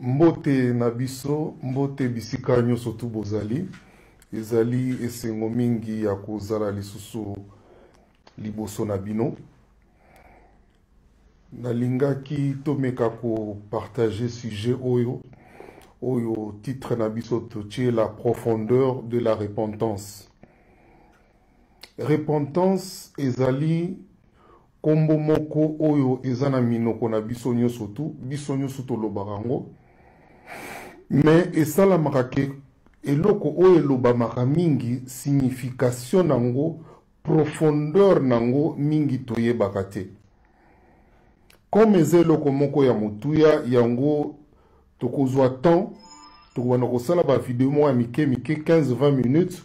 Mbote nabiso, mbote bisika nyoso tu bozali. Ezali esengo mingi ya kozala lisusu liboso na bino. Nalingaki tomeka ko partager sujet oyo titre na biso totie la profondeur de la repentance. Repentance ezali kombo moko oyo ezana minoko na biso nyoso tu lobarango. Mais esala makake eloko oyo elobamaka mingi signification nango profondeur nango mingi toyebaka te. Comme eloko moko ya motuya yango tokozwa temps tokobana kosala ba video mo ya mike 15-20 minutes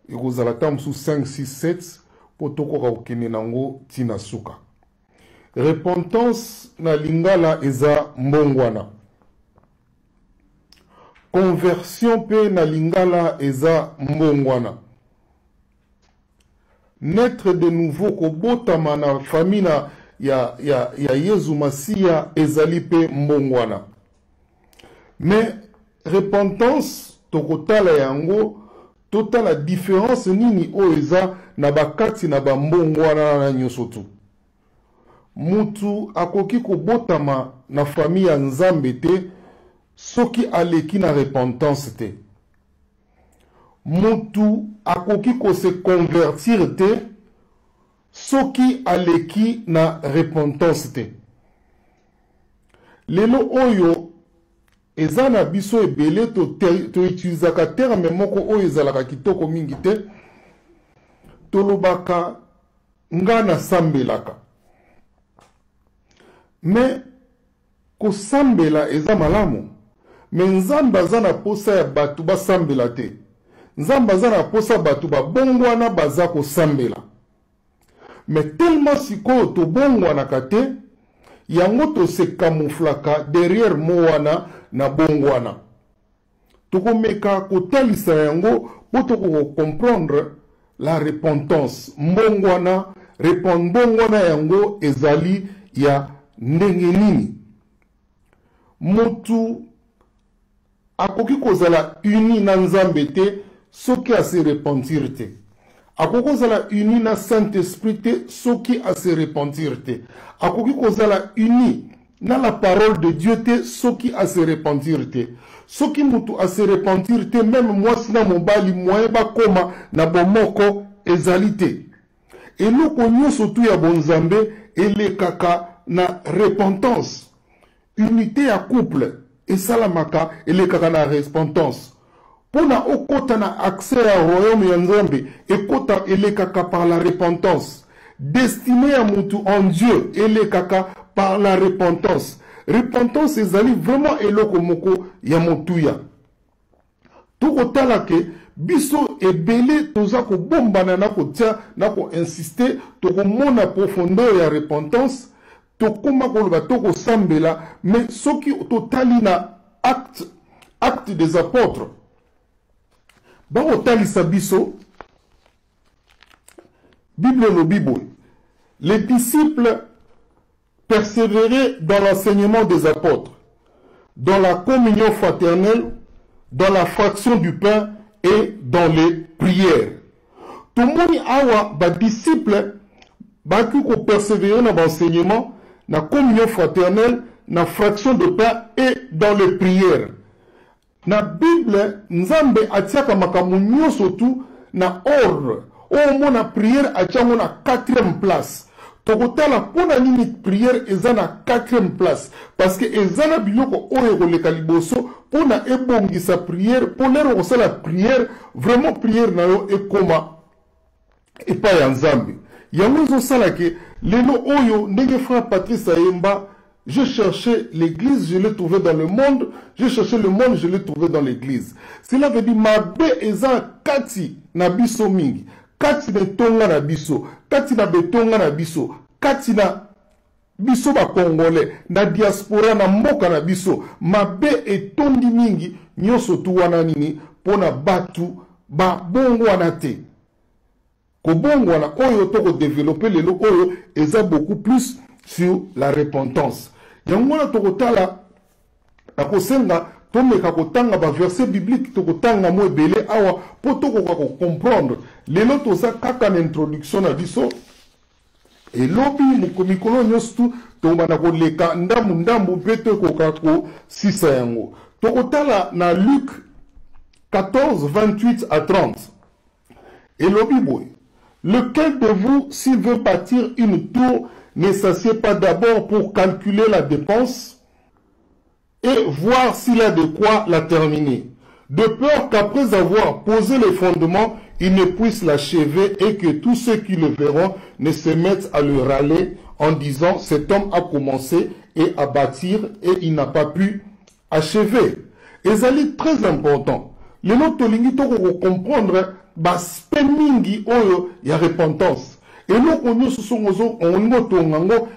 ekozala temps sous 5-6-7 po tokoka kokende nango tina suka. Repentance na lingala eza mbongwana. Conversion pe na lingala eza mbongwana. Naître de nouveau kobotama na famille ya Yesu Masia ezali pe mbongwana. Mais repentance tokotala yango totala différence nini o eza na bakati na bambongwana na nyoso tu. Mutu akoki kobotama na famille ya Nzambe te soki aleki na repentance te. Mutu akoki ko se convertir te soki aleki na repentance te. Lelo oyo ezana biso ebele to utilizaka terme moko oyo ezalaka kitoko mingi te. Tolobaka ngana sambelaka. Mais kosambela eza malamu. Mais Nzambe aza na posa ya batu basambela te. Nzambe aza na posa batu babongwana baza kosambela. Mais tellement sikoyo tobongwana kate, yango to se camouflaka derrière moana na bongwana. Tokomeka kotalisa yango po toko comprendre la repentance. Mbongwana, mbongwana yango ezali ya ndenge nini. Mutu akoki kozala uni na Nzambe te soki a se repentir te. Akoki kozala uni na Saint-Esprit te soki a se repentir te. Akoki kozala uni na la parole de Dieu te soki a se repentir te. Soki mutu a se repentir te, même mwasi na mobali moye bakoma na bomoko ezali te. Eloko nyonso tu ya bonzambe elekaka na repentance. Unité ya couple esalamaka elekaka na repentance. Pona okota na accès à royaume ya Nzambe ekota elekaka par la repentance. Destiné à mutu en Dieu elekaka par la repentance. Repentance ezali vraiment eloko moko ya motuya. Tokotala ke biso ebele toza ko bombana na kotia na ko insister tokomona profondeur ya repentance. Tokoma koloba toko sambela, mais soki totali na acte des apôtres. Bango tali sabiso Bible no Bible. Les disciples persévéraient dans l'enseignement des apôtres, dans la communion fraternelle, dans la fraction du pain et dans les prières. Tomoni awa ba disciples ba ko persévérer dans l'enseignement, na communion fraternelle, na fraction de pain et dans les prières. Na Bible, Nzambe atiaka makamu nyoso tu na ordre. O mona prière atiango na 4e place. Tokotala pona nini prière eza na 4e place. Parce que ezana biloko oyo koleka liboso pona ebongisa prière, polero kosala prière, vraiment prière na yo ekoma epa ya Nzambe. Yango zo sala ke lelo oyo ndenge frère Patrice Ayemba, je cherchais l'église, je l'ai trouvé dans le monde, je cherchais le monde, je l'ai trouvé dans l'église. Cela veut dire mabe eza kati na biso mingi, kati na tonga na biso, kati na betonga na biso, kati na biso ba congolais, na diaspora na mboka na biso, mabe etondi mingi nyoso tu wana nini pona batu ba bongo wana te. Kobongwana oyo toko développer lelo oyo eza beaucoup plus sur la repentance. Yangona tokotala nakosenga tomeka kotanga ba verset biblique tokotanga mo ebele awa po tokoka ko comprendre lelo toza kaka na introduction na biso elobi mikolo nyonso tu tobanda koleka ndambu mpe tokoka kosisa yango tokotala na Luc 14 28 à 30 elobi boye lequel de vous s'il veut bâtir une tour ne s'assied pas d'abord pour calculer la dépense et voir s'il a de quoi la terminer, de peur qu'après avoir posé les fondements, il ne puisse l'achever et que tous ceux qui le verront ne se mettent à le râler en disant « cet homme a commencé et à bâtir et il n'a pas pu achever ». Et ça est très important. Les notes tolingi toko comprendre baspe mingi oyo ya repentance. Et nous,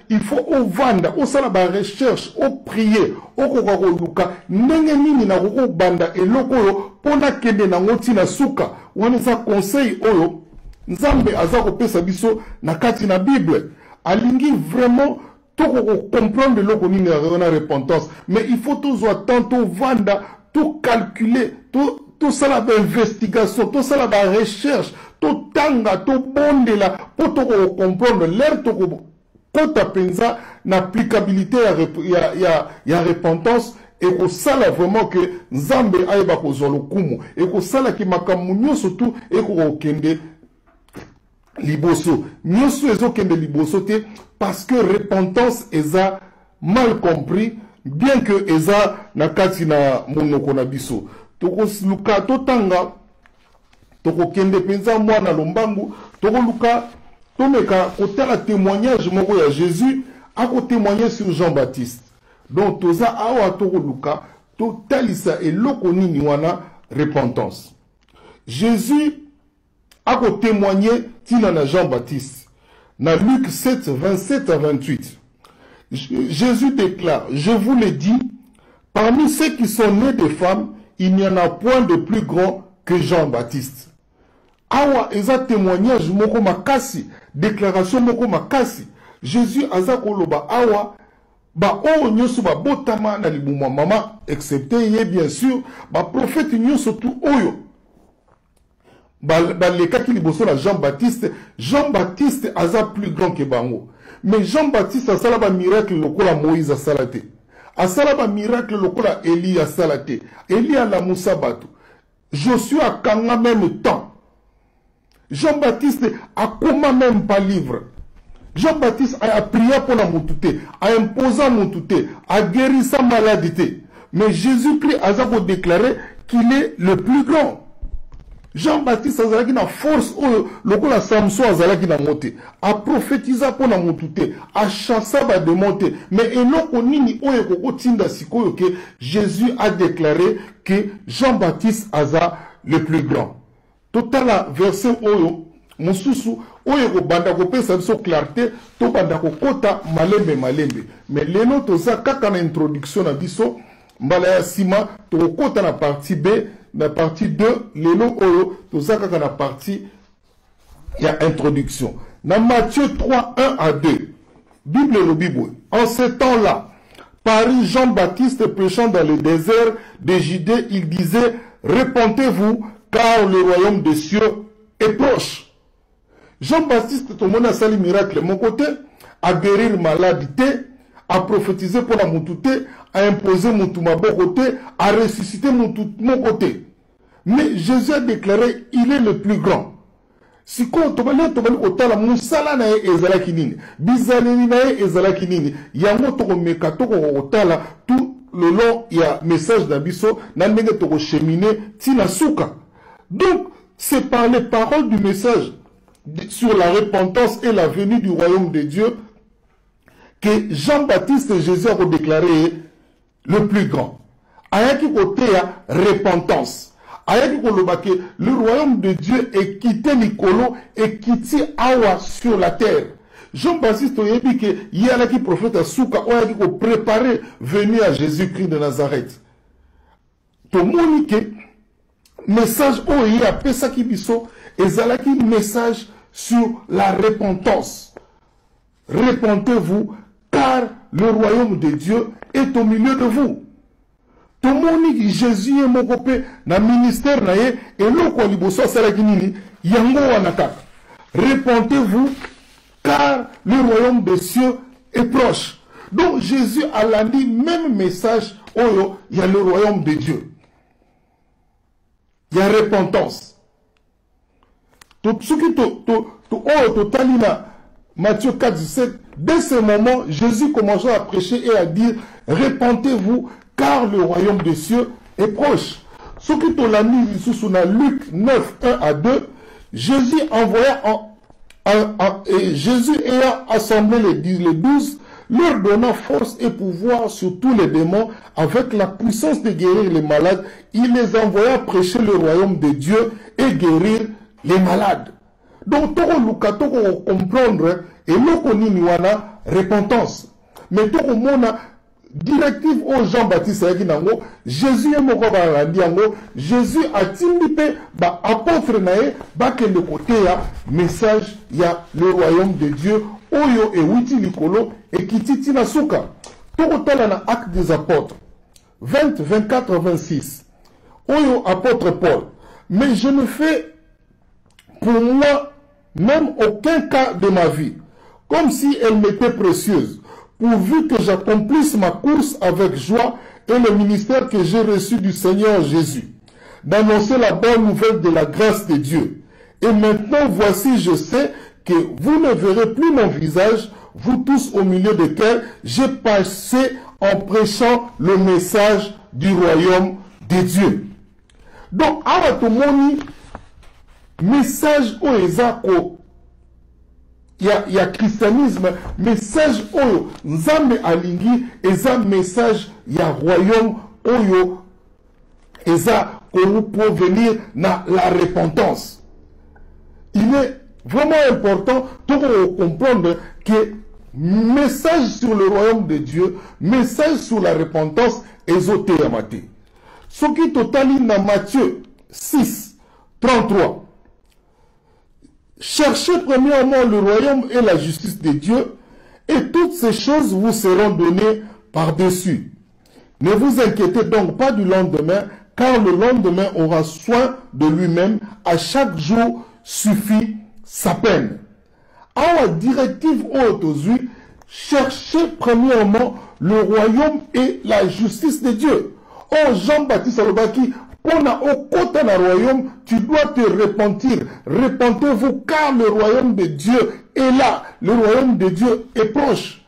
il faut au vanda, au sala ba recherche, au prier, au kokako luka, nenge nini na koko banda et loko pona kende na ngoti na suka, wana za conseil oyo, nzambe azako pesa biso na kati na Bible. Alingi vraiment toko comprendre loko nini na repentance, mais il faut toujours tantôt vanda, tout calculer, tout ça la investigation, tout ça la recherche, tout tanga, tout bondela, pour tout comprendre l'air, tout kota penza, l'applicabilité ya repentance, et que ça là vraiment que Nzambe aïba ko zolo kumu, et que ça là qui makamunyo surtout, et que kende liboso. Nyosu ezo kende liboso te, parce que repentance eza mal compris, bien que eza nakati na monoko na biso. Toko luka totanga toko kende penza mwana lombangu toko luka tomeka kotala témoignage moko ya Jésus ako témoigner sur Jean-Baptiste. Donc toza awa toko luka to talisa eloko nini wana repentance. Jésus ako témoigner tina na Jean-Baptiste. Na Luc 7 27 à 28. Jésus déclare, je vous le dis, parmi ceux qui sont nés de femmes, il n'y en a point de plus grand que Jean-Baptiste. Awa eza témoignage moko makasi, déclaration moko makasi. Jésus aza koloba awa ba o nyoso ba botama na libuma mama excepté ye bien sûr ba prophète nyoso tout oyo. Ba leka ki liboso la Jean-Baptiste, Jean-Baptiste aza plus grand que bango. Mais Jean-Baptiste asala ba miracle lokola Moïse asala te. Asala ba miracle lokola Élie asala te. Élie ala Moussa batu. Josué a kanga même temps. Jean-Baptiste a comment même pas livre. Jean-Baptiste a prié pour la moutouté, a imposé moutouté, a guéri sa maladie. Mais Jésus-Christ a déclaré qu'il est le plus grand. Jean-Baptiste azalaki na force oyo lokola Samson azalaki na moté a prophétisa pour na moutouté a chassa ba démonter mais eloko nini oyo kokotinda sikoyo que Jésus a déclaré que Jean-Baptiste aza le plus grand. Totala verset oyo mususu oyo ko banda ko pesa biso clarté to banda ko kota malembe mais leno toza kaka na introduction na biso mbala ya sima to kota na partie B. La partie 2, lelo oyo, tozaka na partie ya introduction. Dans Matthieu 3, 1 à 2, Bible le Bible. En ce temps-là, Paris Jean-Baptiste prêchant dans le désert de Judée, il disait, repentez-vous, car le royaume des cieux est proche. Jean-Baptiste, tout le monde a sali miracle. Mon côté, à guérir maladie, à prophétiser pour la moutouté, à imposer mon côté, à ressusciter mon côté. Mais Jésus a déclaré, il est le plus grand. Si quand tobali otala musala na ezala kinini, bizaleli na ezala kinini, yango toko meka toko otala tout le long il y a message d'Abisso, na ndenge toko cheminer tina suka. Donc c'est par les paroles du message sur la repentance et la venue du royaume de Dieu que Jean-Baptiste et Jésus ont déclaré le plus grand. Ayaki kote ya repentance. Ayaki kolobake le royaume de Dieu est quitté Nicolo et quitté Awa sur la terre. Jean-Baptiste oyebi que yalaki prophète à Souka oyaki ko préparer venir à Jésus-Christ de Nazareth. To monike message oyi a pesaki biso ezalaki message sur la repentance. Repentez-vous car le royaume de Dieu est au milieu de vous. tomoni Jésus est mokopé na ministère na ye eloko liboso salaki nini yango wana kaka. Repentez-vous car le royaume des cieux est proche. Donc Jésus a dit même message oyo il y a le royaume de Dieu. Il y a repentance. Matthieu 4, 17, dès ce moment, Jésus commença à prêcher et à dire, repentez-vous, car le royaume des cieux est proche. Ce qui te l'a mis sous Luc 9, 1 à 2, Jésus envoya et Jésus ayant assemblé les 12, leur donna force et pouvoir sur tous les démons, avec la puissance de guérir les malades, il les envoya prêcher le royaume de Dieu et guérir les malades. Donc, toko luka toko comprendre et loko nini wana repentance. Mais toko mona directive aux Jean-Baptiste yaki nango, Jésus est moko barandi yango, Jésus a timbipe ba apôtre nae ba ke le côté ya message ya le royaume de Dieu oyo e witi likolo et kititi na suka. Toko tala na acte des apôtres 20, 24, 26. Oyo apôtre Paul. Mais je ne fais pour moi même aucun cas de ma vie, comme si elle m'était précieuse, pourvu que j'accomplisse ma course avec joie et le ministère que j'ai reçu du Seigneur Jésus, d'annoncer la bonne nouvelle de la grâce de Dieu. Et maintenant, voici, je sais que vous ne verrez plus mon visage, vous tous au milieu desquels j'ai passé en prêchant le message du royaume de Dieu. Donc, à tout le monde, message au ezako il y a christianisme message oyo nzambe alingi eza message ya royaume oyo eza pour venir na la repentance. Il est vraiment important de comprendre que message sur le royaume de Dieu, message sur la repentance ezotéamate. Ce qui totali na Matthieu 6 33. Cherchez premièrement le royaume et la justice de Dieu, et toutes ces choses vous seront données par-dessus. Ne vous inquiétez donc pas du lendemain, car le lendemain aura soin de lui-même. À chaque jour suffit sa peine. À la directive aujourd'hui, cherchez premièrement le royaume et la justice de Dieu. Oh, Jean-Baptiste Alobaki, on a au côté d'un royaume, tu dois te repentir. Repentez-vous car le royaume de Dieu est là. Le royaume de Dieu est proche.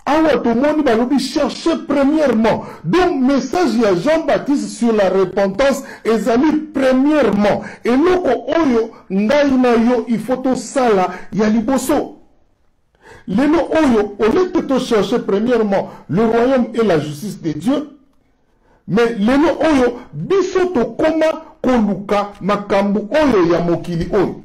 Alors tout le monde va chercher premièrement. Donc, message à Jean-Baptiste sur la repentance est allé premièrement. Et loko oyo, ngaïnayo, il faut tout ça là, yaliboso. Lelo oyo, au lieu de chercher premièrement le royaume et la justice de Dieu, mais lelo oyo biso tokoma koluka makambu oyo ya mokili oyo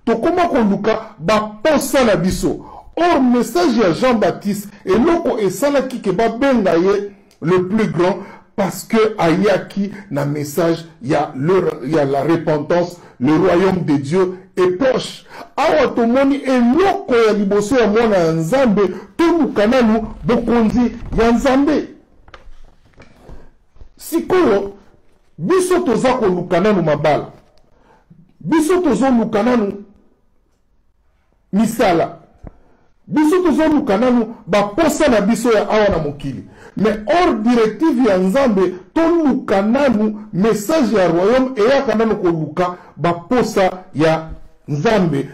tokoma koluka baposa na biso. Or message ya Jean-Baptiste eloko esalaki ke babenga ye le plus grand parce que ayaki na message ya la repentance, le royaume de Dieu est proche. Awa tomoni eloko ya liboso ya mwana ya Nzambe toluka nanu bokonzi ya Nzambe. Sikoyo, biso toza koluka nanu mabala. Biso toza luka nanu misala. Biso toza luka nanu baposa na biso ya awa na mokili. Mais hors directive ya Nzambe, toluka nanu message ya royaume eyaka nanu koluka baposa ya Nzambe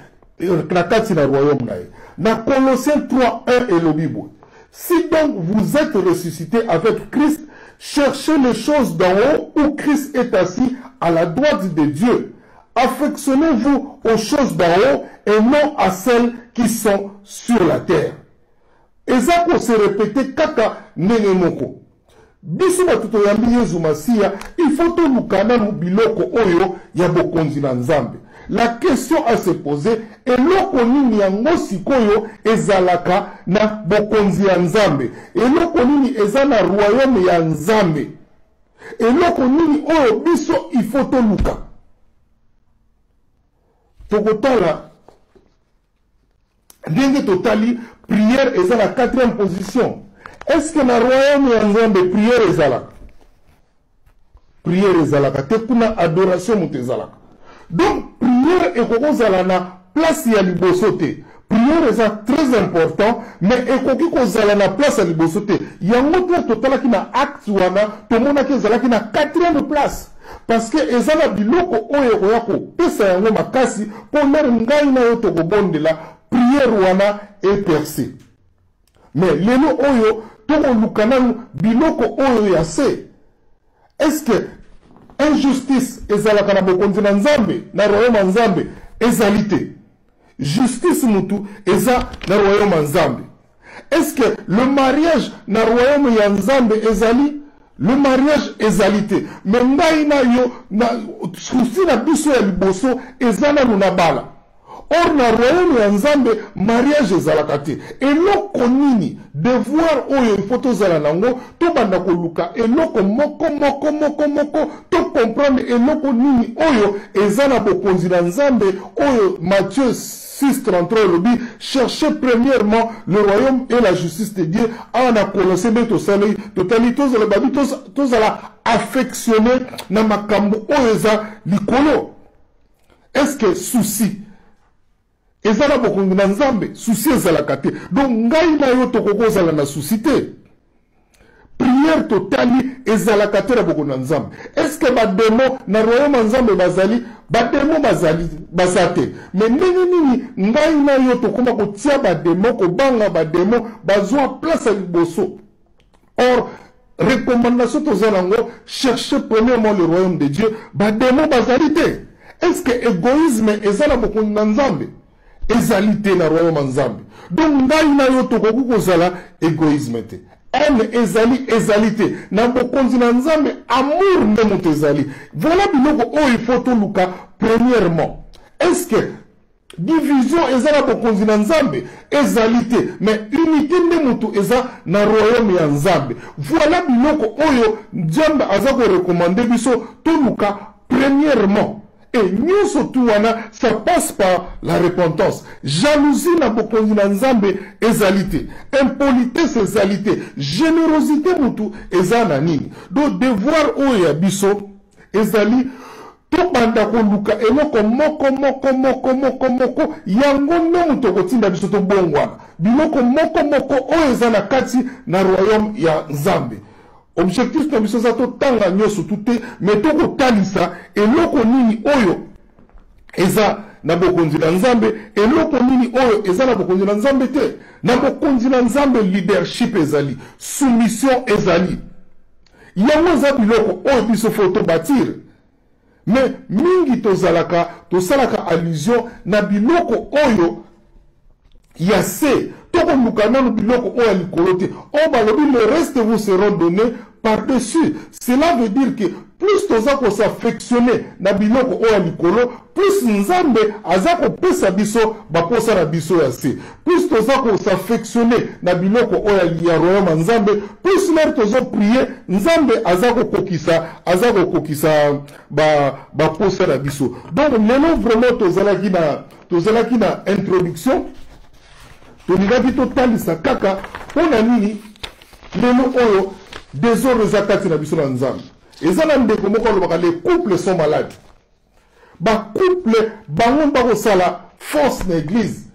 na kati na royaume na ye. Na Colossiens 3:1 et le Bible. Si donc vous êtes ressuscité avec Christ, cherchez les choses d'en haut où Christ est assis à la droite de Dieu. Affectionnez-vous aux choses d'en haut et non à celles qui sont sur la terre. Et ça pour se répéter kaka nenemoko. Biso batuto yambi Yesu Masiya, il faut tout lukana biloko oyo ya bokonzi na Nzambe. La question à se poser est loko nini yango sikoyo ezalaka na bokonzi ya Nzambe. Et loko nini ezana royaume ya Nzambe. Et loko nini oyo biso il faut tout luka. Tokotala ndenge totali prière eza la 4e position. Est-ce que na royaume ya Nzambe prière ezalaka? Prière ezalaka te kuna adoration mutu ezalaka. Donc prière ekokozala na place ya liboso te. Prière est très important, mais ekoki kozala na place ya liboso te. Yango te totalaki na acte wana, tomonaki ezalaki na 4e place. Parce que ezala biloko oyo koya kopesa yango makasi pour mer ngai na yo tokobondela prière wana est percée. Mais lelo oyo tokoluka nanu biloko oyo ya se. Est-ce que injustice ezalaka na bokonzi na Nzambe na royaume Nzambe ezalité? Justice mutu eza na royaume Nzambe. Est-ce que le mariage na royaume ya Nzambe ezali? Le mariage ezalité. Mais ngai na yo na souci na biso ya liboso ezala na bala. Or na royaume ya Nzambe mariage ezalaka te. Eloko nini devoir oyo ifoto zala nango to banda koluka eloko moko to comprendre eloko nini oyo ezana bokonzi na Nzambe oyo Matthieu 6:33 lobi cherchez premièrement le royaume et la justice de Dieu en a Colossiens totali tozala babi tozala affectionné na makambo oyo eza likolo. Est-ce que souci ezala bokonzi na Nzambe souci ezalaka te? Donc ngai na yo tokokozala na souci te. Prière totali ezalaka te na bokonzi na Nzambe. Est-ce que bademo na royaume Nzambe bazali bademo bazali basate? Mais ndenge nini ngai na yo tokoma kotia bademo kobanga bademo bazwa place ya liboso? Or recommandation tozala ngo chercher premièrement le royaume de Dieu, bademo bazali te. Est-ce que égoïsme ezala bokonzi na Nzambe? Ezalité na royaume Nzambe. Donc ngai na yo tokoku kozala égoïsme te. Haine ezali ezalité na bokonzi na Nzambe, amour nde mutu ezali. Voilà biloko oyo il faut toluka premièrement. Est-ce que division ezala bokonzi na Nzambe? Ezalité, mais unité nde mutu eza na royaume ya Nzambe. Voilà biloko oyo Nzambe aza ko recommander biso toluka premièrement. Et nous surtout, ça passe par la repentance. Jalousie na bokonzi na Nzambe ezalité. Impolitesse ezalité. Générosité mutu ezana nini. Donc devoir oyo ya biso ezali to banda ko luka eloko moko yango no mutu kotinda biso to bongwana. Biloko moko oyo ezana kati na royaume ya Nzambe. Objectif na biso za to tanga nyoso tuté mais to ko talisa eloko nini oyo eza na bokonzi na Nzambe eloko nini oyo eza na bokonzi na Nzambe te. Na bokonzi na Nzambe leadership ezali, soumission ezali. Yango za biloko oyo biso faut bâtir. Mais mingi tosalaka allusion na biloko oyo ya se toko mukana biloko oyo likolo te. On balobi le reste vous seront donnés par-dessus. Cela veut dire que plus tozako s'affectionner na biloko oyo likolo, plus Nzambe azako pesa biso baposa na biso ya se. Plus tozako s'affectionner na biloko oyo ya royaume Nzambe, plus mer tozo prier Nzambe azako kokisa baposa na biso. Donc lelo vraiment tozalaki na introduction. Tolingaki totalisa kaka pona nini lelo oyo désordre zakati na biso na Nzambe. Ezala ndeko moko lobaka les couples sont malades. Ba couple bango bako sala force na église.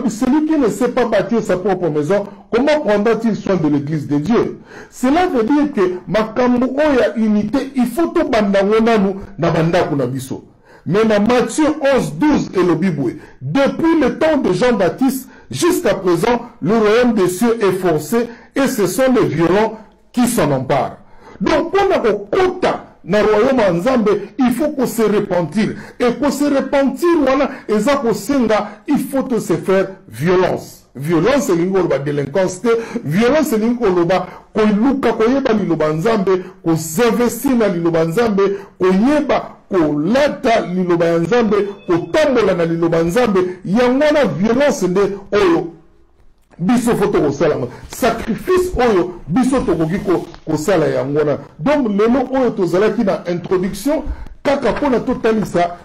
Celui qui ne sait pas bâtir sa propre maison, comment prendra-t-il soin de l'église de Dieu? Cela veut dire que makambo oya unité, il faut to bandango nanu na bandako na biso. Mais dans Matthieu 11:12 et le Bible, depuis le temps de Jean-Baptiste jusqu'à présent, le royaume des cieux est forcé et ce sont les violents qui s'en emparent. Donc, pour nous dans le royaume Nzambe, il faut qu'on se repentir. Et pour se repentir, voilà, il faut se faire violence. Violence, c'est la délinquance. Violence, c'est la koiluka koyeba liloba Nzambe, ko s'investir na liloba Nzambe, koyeba kolata liloba ya Nzambe, kotambola na liloba Nzambe, yangona violence nde oyo biso foto kosala sacrifice oyo biso tokoki kosala yangona. Donc lelo oyo tozalaki na introduction kaka pona totalisa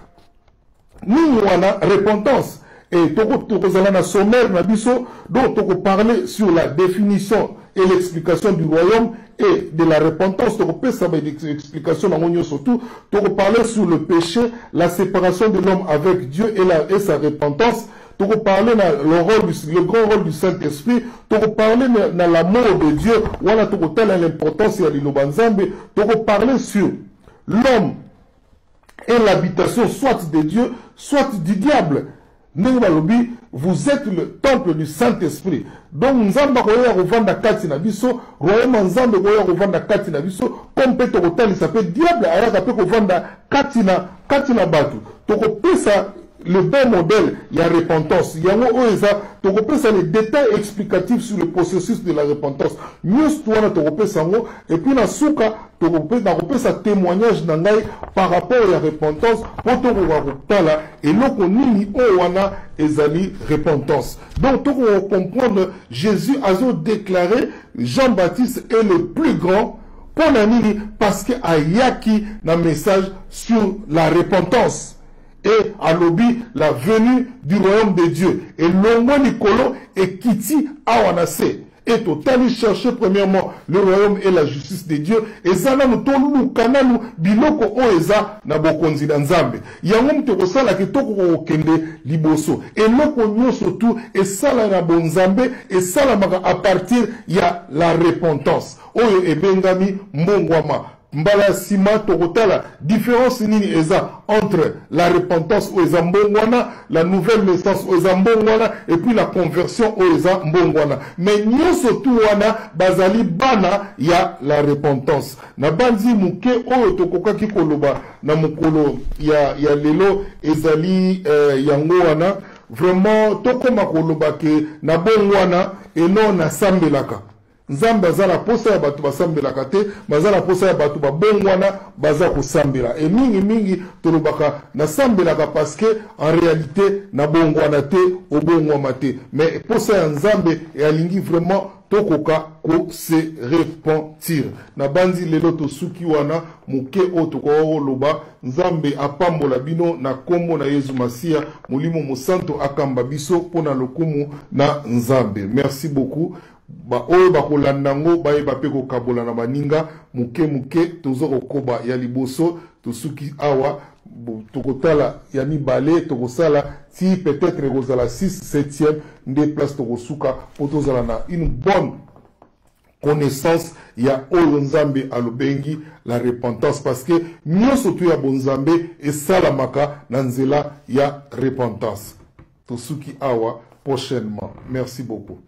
nini wana repentance Et Tokozala sommaire na biso, donc Toko parler sur la définition et l'explication du royaume et de la repentance. Toko pesa ba explication na ngonyo surtout. Toko parler sur le péché, la séparation de l'homme avec Dieu et sa repentance. Toko parler le grand rôle du Saint-Esprit. Toko parler na l'amour de Dieu. Wala toko tala l'importance ya liloba nzambe. Toko parler sur l'homme et l'habitation soit de Dieu, soit du diable. Vous êtes le temple du Saint-Esprit. Donc, Nzamba koya rovanda kati na biso, royaume Nzambe koya rovanda kati na biso, comme peut il s'appelle diable, ayaka peut rovanda kati na batu. Toko pesa le bon modèle, il y a repentance. Il y a les détails explicatifs sur le processus de la repentance. Nous, et puis, na souka, un témoignage par rapport à la repentance, et là, on a ezali repentance. Donc, pour comprendre, Jésus a déclaré Jean-Baptiste est le plus grand parce qu'il a yaki un message sur la repentance. Et à l'obi la venue du royaume de Dieu. Et l'ongo Nicolo et Kiti Awanase. Et total chercher premièrement le royaume et la justice de Dieu. Et ça là nous tolu kanalu biloko oeza na bokonzi na nzambe. Yango mtoko sala kitoko okende liboso. Et loko nyo surtout et sala na bonzambe et sala maka à partir ya la repentance. Oyo ebengami mbongwama. Mbala sima tokotala différence nini eza entre la repentance ou eza mbongwana, la nouvelle naissance ou eza mbongwana et puis la conversion ou eza mbongwana. Mais nyoso tu wana bazali bana ya la repentance. Na banzi muke oyo tokokaki koloba na mukolo ya lelo ezali yango wana vraiment tokoma koloba ke na bongwana et non na sambelaka. Nzambe azala posa ya batu basambelaka te, bazala posa ya batu babongwana baza kosambela. Et mingi tolobaka na sambelaka parce que en réalité na bongwana te obongwama te. Mais posa ya Nzambe et alingi vraiment tokoka ko se repentir. Na banzi lelo to suki wana muke o toko loba Nzambe apambola bino na kombo na Yesu Masia mulimo musanto akamba biso pona lokumu na Nzambe. Merci beaucoup. Ba oyo bakolanda ngo bayeba pe kokabola na baninga muke tozo kokoba ya liboso tosuki awa tokotala ya mibale tokosala si peut-être kozala 6 7e nde place tokosuka po tozala na une bonne connaissance ya oyo Nzambe alobengi la repentance parce que nyonso tu ya bonzambe esalamaka na nzela ya repentance tosuki awa prochainement. Merci beaucoup.